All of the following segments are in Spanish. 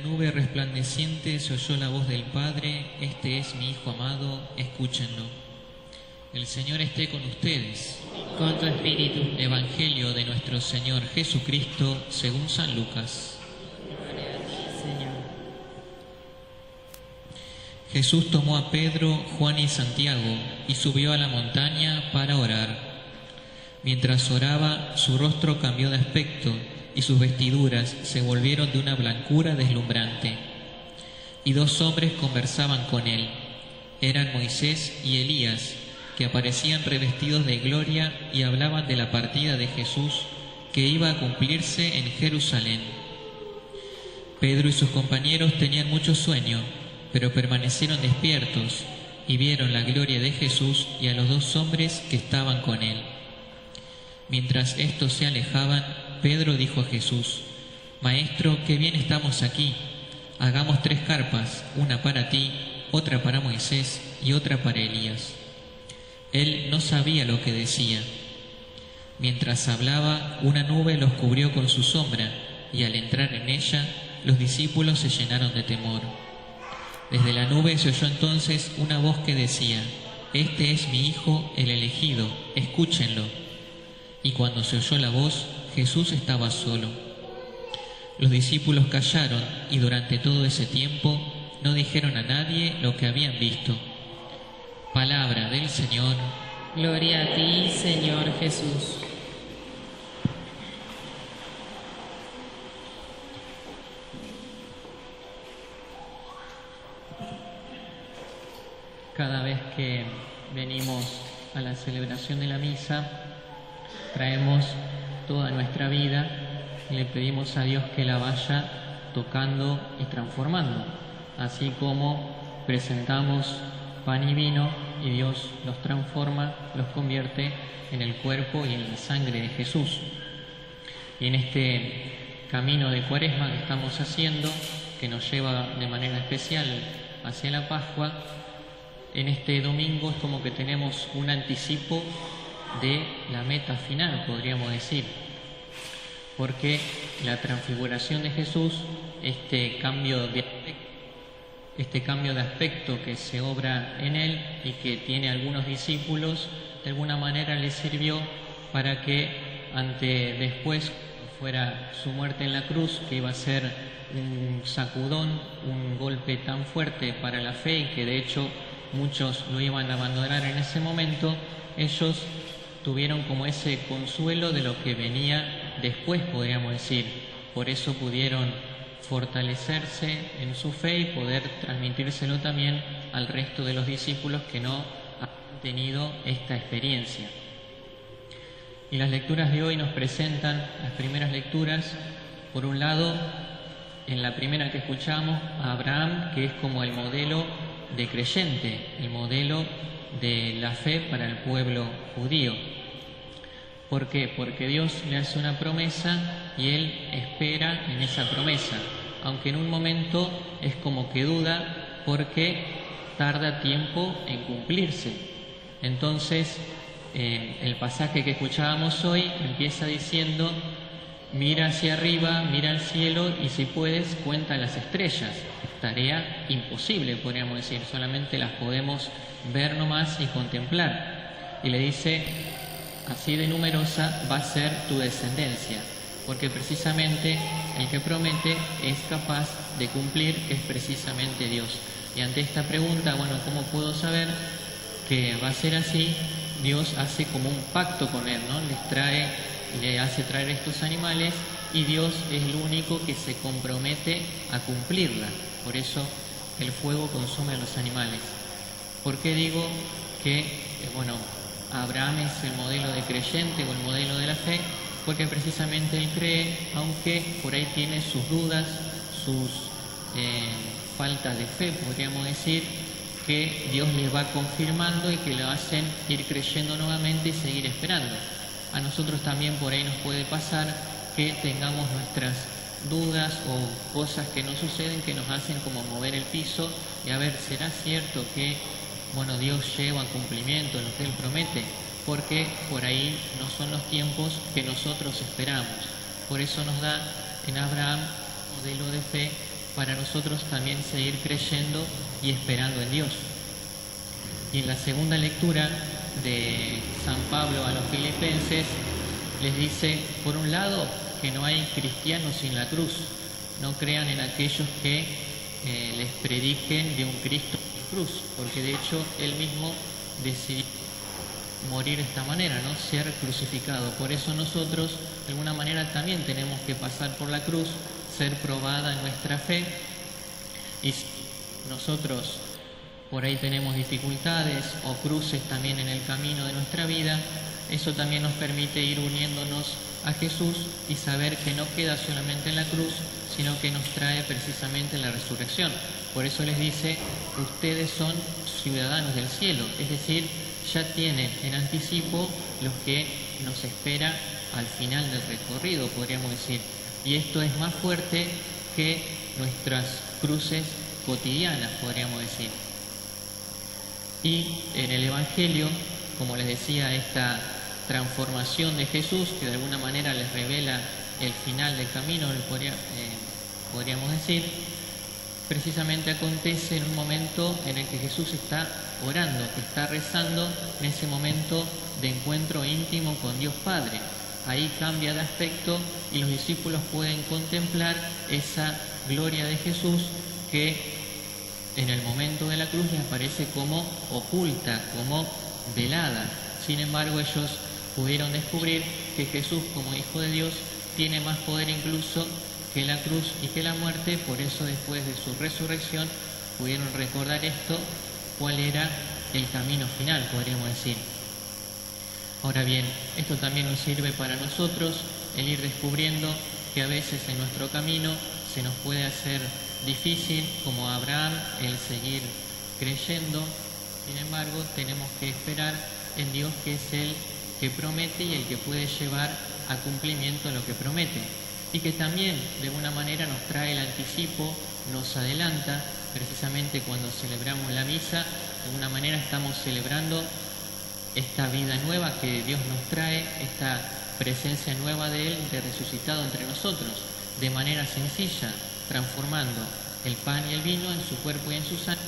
nube resplandeciente se oyó la voz del Padre: Este es mi Hijo amado, escúchenlo. El Señor esté con ustedes. Con tu espíritu. Evangelio de nuestro Señor Jesucristo según San Lucas. Gloria a ti, Señor. Jesús tomó a Pedro, Juan y Santiago y subió a la montaña para orar. Mientras oraba, su rostro cambió de aspecto y sus vestiduras se volvieron de una blancura deslumbrante. Y dos hombres conversaban con él. Eran Moisés y Elías, que aparecían revestidos de gloria y hablaban de la partida de Jesús que iba a cumplirse en Jerusalén. Pedro y sus compañeros tenían mucho sueño, pero permanecieron despiertos y vieron la gloria de Jesús y a los dos hombres que estaban con él. Mientras estos se alejaban, Pedro dijo a Jesús: Maestro, qué bien estamos aquí. Hagamos 3 carpas, una para ti, otra para Moisés y otra para Elías. Él no sabía lo que decía. Mientras hablaba, una nube los cubrió con su sombra, y al entrar en ella, los discípulos se llenaron de temor. Desde la nube se oyó entonces una voz que decía: Este es mi Hijo, el elegido, escúchenlo. Y cuando se oyó la voz, Jesús estaba solo. Los discípulos callaron y durante todo ese tiempo no dijeron a nadie lo que habían visto. Palabra del Señor. Gloria a ti, Señor Jesús. Cada vez que venimos a la celebración de la misa, traemos toda nuestra vida y le pedimos a Dios que la vaya tocando y transformando, así como presentamos pan y vino y Dios los transforma, los convierte en el cuerpo y en la sangre de Jesús. Y en este camino de Cuaresma que estamos haciendo, que nos lleva de manera especial hacia la Pascua, en este domingo es como que tenemos un anticipo de la meta final, podríamos decir, porque la transfiguración de Jesús, este cambio de aspecto que se obra en él y que tiene algunos discípulos, de alguna manera les sirvió para que después fuera su muerte en la cruz, que iba a ser un sacudón, un golpe tan fuerte para la fe y que de hecho muchos lo iban a abandonar en ese momento, ellos tuvieron como ese consuelo de lo que venía después, podríamos decir. Por eso pudieron fortalecerse en su fe y poder transmitírselo también al resto de los discípulos que no han tenido esta experiencia. Y las lecturas de hoy nos presentan las primeras lecturas. Por un lado, en la primera que escuchamos, a Abraham, que es como el modelo de creyente, el modelo de la fe para el pueblo judío. ¿Por qué? Porque Dios le hace una promesa y él espera en esa promesa, aunque en un momento es como que duda porque tarda tiempo en cumplirse. Entonces, el pasaje que escuchábamos hoy empieza diciendo: mira hacia arriba, mira al cielo y si puedes cuenta las estrellas. Tarea imposible, podríamos decir, solamente las podemos ver nomás y contemplar. Y le dice: así de numerosa va a ser tu descendencia, porque precisamente el que promete es capaz de cumplir, que es precisamente Dios. Y ante esta pregunta, bueno, ¿cómo puedo saber que va a ser así? Dios hace como un pacto con él, ¿no? Le hace traer estos animales y Dios es el único que se compromete a cumplirla. Por eso el fuego consume a los animales. ¿Por qué digo que, Abraham es el modelo de creyente o el modelo de la fe? Porque precisamente él cree, aunque por ahí tiene sus dudas, sus faltas de fe, podríamos decir, que Dios les va confirmando y que le hacen ir creyendo nuevamente y seguir esperando. A nosotros también por ahí nos puede pasar que tengamos nuestras dudas o cosas que no suceden, que nos hacen como mover el piso y a ver, ¿será cierto que Dios lleva a cumplimiento lo que Él promete? Porque por ahí no son los tiempos que nosotros esperamos. Por eso nos da en Abraham un modelo de fe para nosotros también seguir creyendo y esperando en Dios. Y en la segunda lectura de San Pablo a los filipenses les dice, por un lado, que no hay cristianos sin la cruz. No crean en aquellos que les prediquen de un Cristo sin cruz, porque de hecho él mismo decidió morir de esta manera, ¿no? Ser crucificado. Por eso nosotros de alguna manera también tenemos que pasar por la cruz, ser probada en nuestra fe. Y si nosotros por ahí tenemos dificultades o cruces también en el camino de nuestra vida, eso también nos permite ir uniéndonos a Jesús y saber que no queda solamente en la cruz, sino que nos trae precisamente la resurrección. Por eso les dice, ustedes son ciudadanos del cielo, es decir, ya tienen en anticipo lo que nos espera al final del recorrido, podríamos decir. Y esto es más fuerte que nuestras cruces cotidianas, podríamos decir. Y en el Evangelio, como les decía, esta transformación de Jesús, que de alguna manera les revela el final del camino, podríamos decir, precisamente acontece en un momento en el que Jesús está orando, que está rezando en ese momento de encuentro íntimo con Dios Padre. Ahí cambia de aspecto y los discípulos pueden contemplar esa gloria de Jesús que en el momento de la cruz les aparece como oculta, como velada. Sin embargo, ellos pudieron descubrir que Jesús, como Hijo de Dios, tiene más poder incluso que la cruz y que la muerte. Por eso, después de su resurrección, pudieron recordar esto, cuál era el camino final, podríamos decir. Ahora bien, esto también nos sirve para nosotros, el ir descubriendo que a veces en nuestro camino se nos puede hacer difícil, como a Abraham, el seguir creyendo. Sin embargo, tenemos que esperar en Dios, que es el que promete y el que puede llevar a cumplimiento lo que promete. Y que también, de alguna manera, nos trae el anticipo, nos adelanta. Precisamente cuando celebramos la misa, de alguna manera estamos celebrando esta vida nueva que Dios nos trae, esta presencia nueva de Él, de resucitado entre nosotros, de manera sencilla, transformando el pan y el vino en su cuerpo y en su sangre,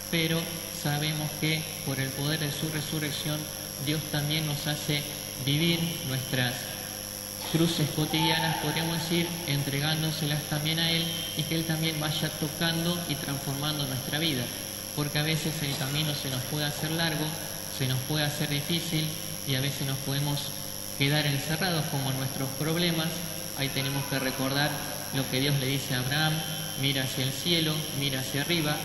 pero sabemos que por el poder de su resurrección, Dios también nos hace vivir nuestras cruces cotidianas, podríamos decir, entregándoselas también a Él, y que Él también vaya tocando y transformando nuestra vida, porque a veces el camino se nos puede hacer largo, se nos puede hacer difícil, y a veces nos podemos quedar encerrados como en nuestros problemas. Ahí tenemos que recordar lo que Dios le dice a Abraham: mira hacia el cielo, mira hacia arriba.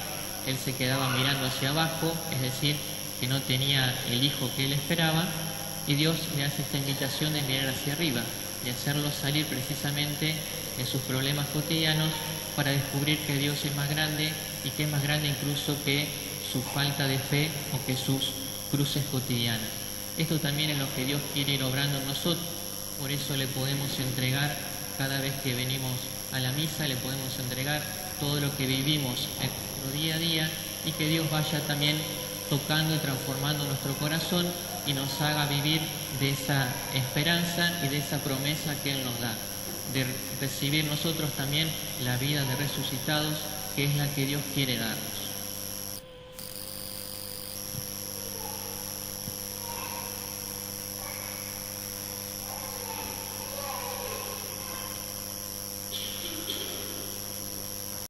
Él se quedaba mirando hacia abajo, es decir, que no tenía el hijo que él esperaba, y Dios le hace esta invitación de mirar hacia arriba, de hacerlo salir precisamente de sus problemas cotidianos, para descubrir que Dios es más grande, y que es más grande incluso que su falta de fe o que sus cruces cotidianas. Esto también es lo que Dios quiere ir obrando en nosotros. Por eso le podemos entregar, cada vez que venimos a la misa, le podemos entregar todo lo que vivimos en nuestro día a día, y que Dios vaya también tocando y transformando nuestro corazón y nos haga vivir de esa esperanza y de esa promesa que Él nos da, de recibir nosotros también la vida de resucitados, que es la que Dios quiere darnos.